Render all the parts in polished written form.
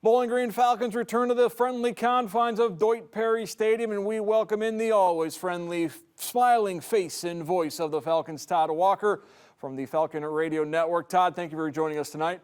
Bowling Green Falcons return to the friendly confines of Deutsch Perry Stadium, and we welcome in the always friendly, smiling face and voice of the Falcons, Todd Walker from the Falcon Radio Network. Todd, thank you for joining us tonight.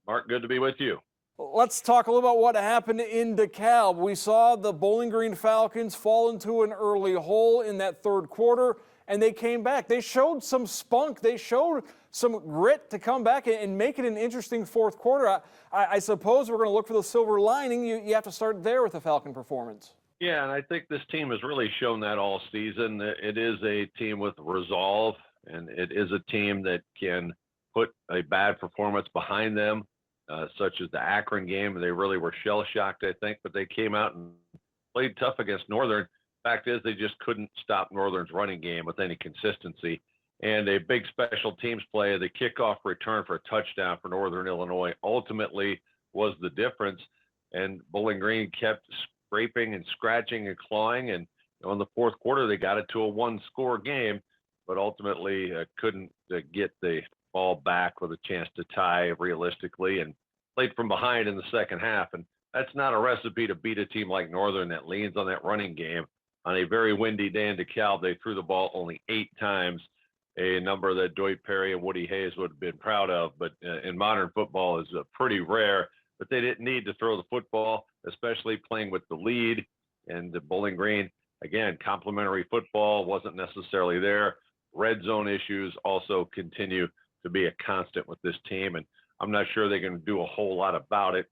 Mark, good to be with you. Let's talk a little about what happened in DeKalb. We saw the Bowling Green Falcons fall into an early hole in that third quarter, and they came back. They showed some spunk. They showed some grit to come back and make it an interesting fourth quarter. I suppose we're going to look for the silver lining. You have to start there with the Falcon performance. Yeah, and I think this team has really shown that all season. It is a team with resolve, and it is a team that can put a bad performance behind them, such as the Akron game. They really were shell-shocked, I think, but they came out and played tough against Northern. Fact is, they just couldn't stop Northern's running game with any consistency. And a big special teams play, the kickoff return for a touchdown for Northern Illinois ultimately was the difference. And Bowling Green kept scraping and scratching and clawing. And in the fourth quarter, they got it to a one-score game, but ultimately couldn't get the ball back with a chance to tie realistically, and played from behind in the second half. And that's not a recipe to beat a team like Northern that leans on that running game. On a very windy day in DeKalb, they threw the ball only 8 times, a number that Deutsch Perry and Woody Hayes would have been proud of, but in modern football is pretty rare. But they didn't need to throw the football, especially playing with the lead. And the Bowling Green, again, complementary football wasn't necessarily there. Red zone issues also continue to be a constant with this team, and I'm not sure they can do a whole lot about it.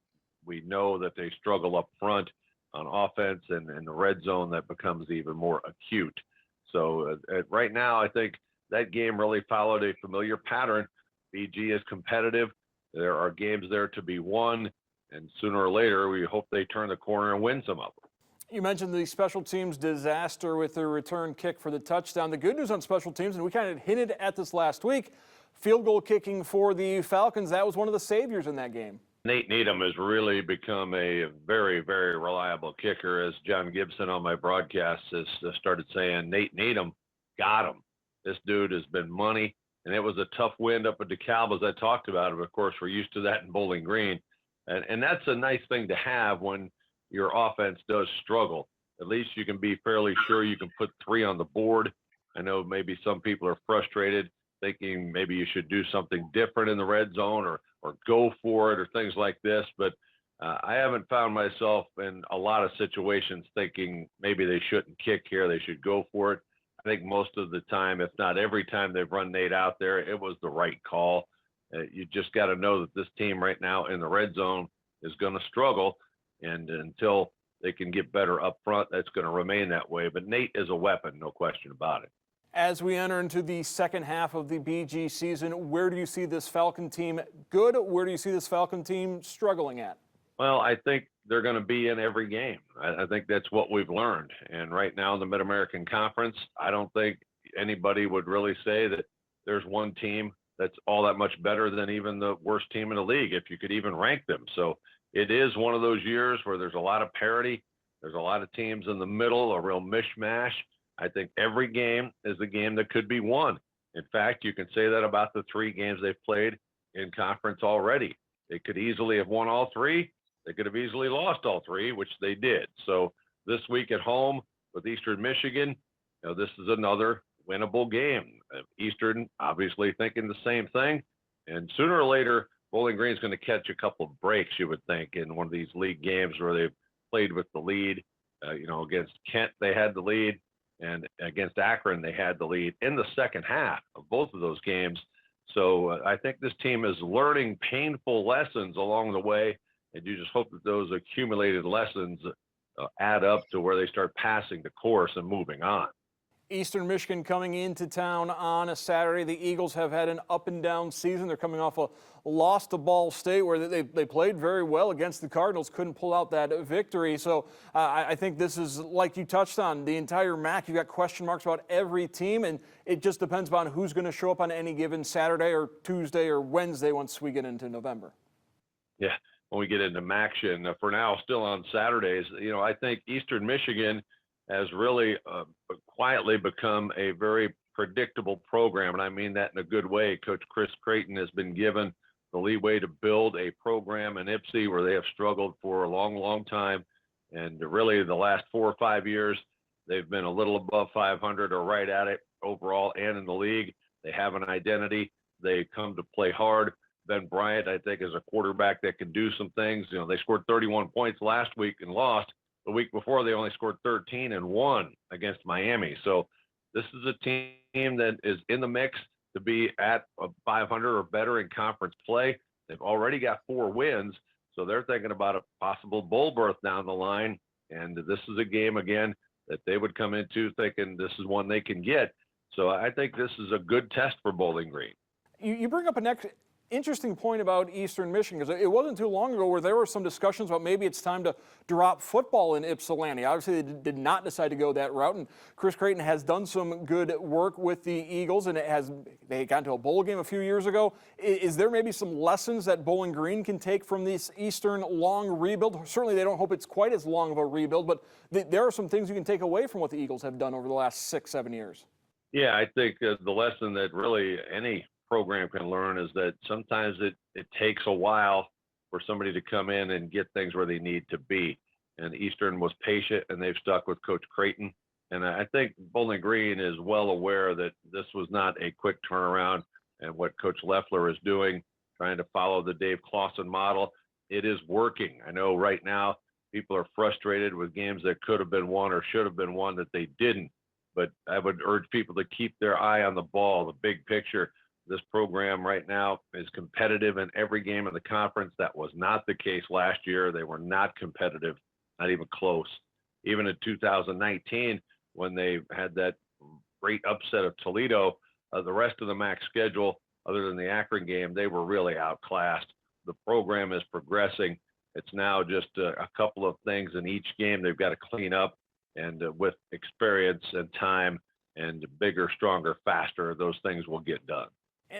We know that they struggle up front on offense, and in the red zone that becomes even more acute. So right now, I think that game really followed a familiar pattern. BG is competitive. There are games there to be won, and sooner or later, we hope they turn the corner and win some of them. You mentioned the special teams disaster with the return kick for the touchdown. The good news on special teams, and we kind of hinted at this last week, field goal kicking for the Falcons, that was one of the saviors in that game. Nate Needham has really become a very, very reliable kicker. As John Gibson on my broadcast has started saying, Nate Needham got him. This dude has been money, and it was a tough wind up at DeKalb, as I talked about it. Of course, we're used to that in Bowling Green, and that's a nice thing to have when your offense does struggle. At least you can be fairly sure you can put 3 on the board. I know maybe some people are frustrated, thinking maybe you should do something different in the red zone or go for it or things like this, but I haven't found myself in a lot of situations thinking maybe they shouldn't kick here, they should go for it. I think most of the time, if not every time they've run Nate out there, it was the right call. You just got to know that this team right now in the red zone is going to struggle, and until they can get better up front, that's going to remain that way. But Nate is a weapon, no question about it. As we enter into the second half of the BG season, where do you see this Falcon team good? Where do you see this Falcon team struggling at? Well, I think they're going to be in every game. I think that's what we've learned. And right now in the Mid-American Conference, I don't think anybody would really say that there's one team that's all that much better than even the worst team in the league, if you could even rank them. So it is one of those years where there's a lot of parity. There's a lot of teams in the middle, a real mishmash. I think every game is a game that could be won. In fact, you can say that about the 3 games they've played in conference already. They could easily have won all 3. They could have easily lost all 3, which they did. So this week at home with Eastern Michigan, this is another winnable game. Eastern obviously thinking the same thing. And sooner or later, Bowling Green is going to catch a couple of breaks, you would think, in one of these league games where they've played with the lead. Against Kent, they had the lead. And against Akron, they had the lead in the second half of both of those games. So I think this team is learning painful lessons along the way. And you just hope that those accumulated lessons add up to where they start passing the course and moving on. Eastern Michigan coming into town on a Saturday. The Eagles have had an up and down season. They're coming off a loss to Ball State where they played very well against the Cardinals, couldn't pull out that victory. So I think this is, like you touched on, the entire MAC. You've got question marks about every team, and it just depends on who's going to show up on any given Saturday or Tuesday or Wednesday once we get into November. Yeah. When we get into MACtion, for now, still on Saturdays, I think Eastern Michigan has really quietly become a very predictable program, and I mean that in a good way. Coach Chris Creighton has been given the leeway to build a program in Ypsi where they have struggled for a long, long time. And really the last 4 or 5 years, they've been a little above 500 or right at it overall and in the league. They have an identity. They come to play hard. Ben Bryant, I think, is a quarterback that can do some things. You know, they scored 31 points last week and lost. The week before, they only scored 13 and won against Miami. So this is a team that is in the mix to be at a 500 or better in conference play. They've already got 4 wins, so they're thinking about a possible bowl berth down the line. And this is a game, again, that they would come into thinking this is one they can get. So I think this is a good test for Bowling Green. You bring up an interesting point about Eastern Michigan, because it wasn't too long ago where there were some discussions about maybe it's time to drop football in Ypsilanti. Obviously, they did not decide to go that route, and Chris Creighton has done some good work with the Eagles, and they got into a bowl game a few years ago. Is there maybe some lessons that Bowling Green can take from this Eastern long rebuild? Certainly, they don't hope it's quite as long of a rebuild, but there are some things you can take away from what the Eagles have done over the last 6-7 years. Yeah, I think the lesson that really any program can learn is that sometimes it takes a while for somebody to come in and get things where they need to be. And Eastern was patient, and they've stuck with Coach Creighton. And I think Bowling Green is well aware that this was not a quick turnaround, and what Coach Leffler is doing, trying to follow the Dave Clawson model, it is working. I know right now people are frustrated with games that could have been won or should have been won that they didn't. But I would urge people to keep their eye on the ball, the big picture. This program right now is competitive in every game of the conference. That was not the case last year. They were not competitive, not even close. Even in 2019, when they had that great upset of Toledo, the rest of the MAC schedule, other than the Akron game, they were really outclassed. The program is progressing. It's now just a couple of things in each game they've got to clean up. And with experience and time and bigger, stronger, faster, those things will get done.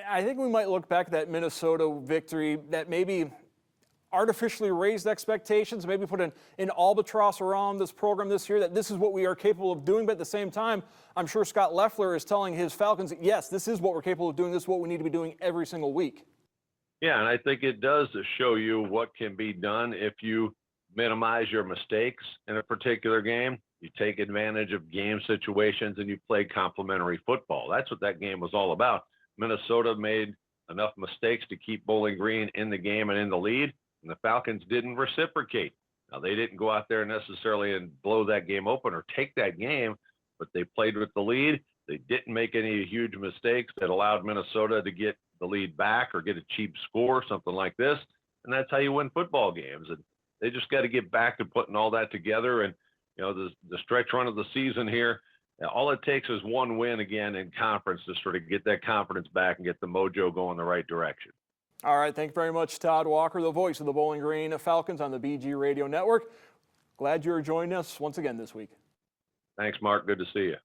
I think we might look back at that Minnesota victory that maybe artificially raised expectations, maybe put an albatross around this program this year, that this is what we are capable of doing. But at the same time, I'm sure Scott Leffler is telling his Falcons, yes, this is what we're capable of doing. This is what we need to be doing every single week. Yeah, and I think it does show you what can be done if you minimize your mistakes in a particular game. You take advantage of game situations and you play complementary football. That's what that game was all about. Minnesota made enough mistakes to keep Bowling Green in the game and in the lead, and the Falcons didn't reciprocate. Now, they didn't go out there necessarily and blow that game open or take that game, but they played with the lead. They didn't make any huge mistakes that allowed Minnesota to get the lead back or get a cheap score, something like this, and that's how you win football games. And they just got to get back to putting all that together. And you know, the stretch run of the season here, all it takes is one win again in conference to sort of get that confidence back and get the mojo going the right direction. All right, thank you very much, Todd Walker, the voice of the Bowling Green Falcons on the BG Radio Network. Glad you're joining us once again this week. Thanks, Mark. Good to see you.